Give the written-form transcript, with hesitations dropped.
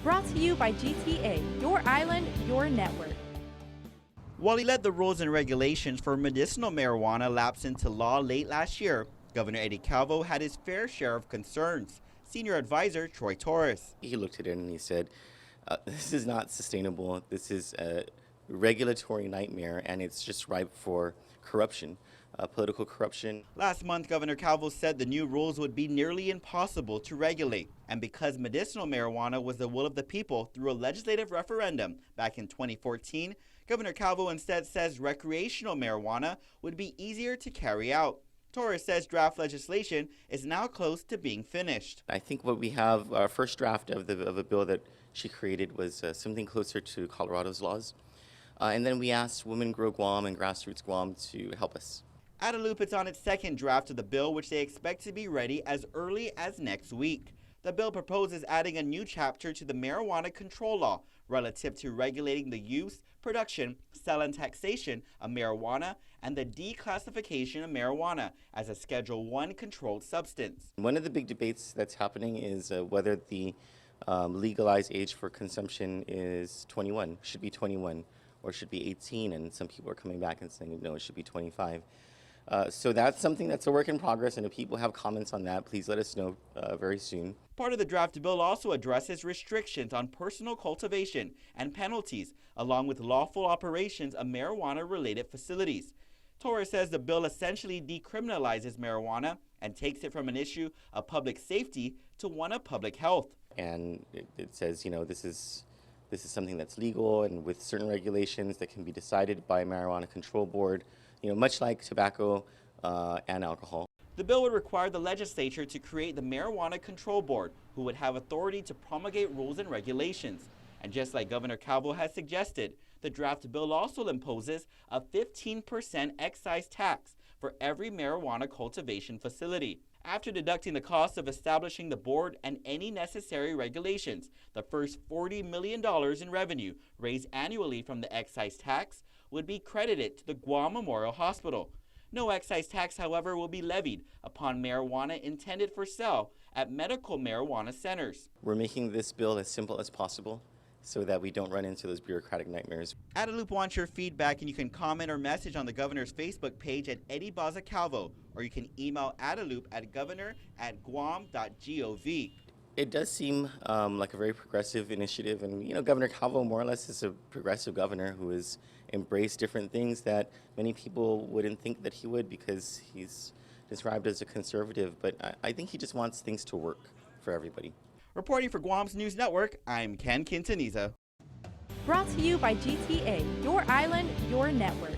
Brought to you by GTA, your island, your network. While he led the rules and regulations for medicinal marijuana lapse into law late last year, Governor Eddie Calvo had his fair share of concerns. Senior advisor Troy Torres. He looked at it and he said, this is not sustainable. This is a regulatory nightmare, and it's just ripe for corruption, political corruption. Last month, Governor Calvo said the new rules would be nearly impossible to regulate. And because medicinal marijuana was the will of the people through a legislative referendum back in 2014, Governor Calvo instead says recreational marijuana would be easier to carry out. Torres says draft legislation is now close to being finished. I think what we have, our first draft of a bill that she created was something closer to Colorado's laws. And then we asked Women Grow Guam and Grassroots Guam to help us. Adelup is on its second draft of the bill, which they expect to be ready as early as next week. The bill proposes adding a new chapter to the marijuana control law relative to regulating the use, production, sale, and taxation of marijuana and the declassification of marijuana as a Schedule I controlled substance. One of the big debates that's happening is whether the legalized age for consumption is 21, should be 21, or should be 18, and some people are coming back and saying, no, it should be 25. So that's something that's a work in progress, and if people have comments on that, please let us know very soon. Part of the draft bill also addresses restrictions on personal cultivation and penalties, along with lawful operations of marijuana-related facilities. Torres says the bill essentially decriminalizes marijuana and takes it from an issue of public safety to one of public health. And it says, you know, this is something that's legal and with certain regulations that can be decided by a marijuana control board, you know, much like tobacco and alcohol. The bill would require the legislature to create the Marijuana Control Board, who would have authority to promulgate rules and regulations. And just like Governor Calvo has suggested, the draft bill also imposes a 15% excise tax for every marijuana cultivation facility. After deducting the cost of establishing the board and any necessary regulations, the first $40 million in revenue raised annually from the excise tax would be credited to the Guam Memorial Hospital. No excise tax, however, will be levied upon marijuana intended for sale at medical marijuana centers. We're making this bill as simple as possible so that we don't run into those bureaucratic nightmares. Adelup wants your feedback, and you can comment or message on the governor's Facebook page at Eddie Calvo, or you can email Adelup at governor@guam.gov. It does seem like a very progressive initiative, and you know, Governor Calvo more or less is a progressive governor who has embraced different things that many people wouldn't think that he would, because he's described as a conservative, but I think he just wants things to work for everybody. Reporting for Guam's News Network, I'm Ken Quintanilla. Brought to you by GTA, your island, your network.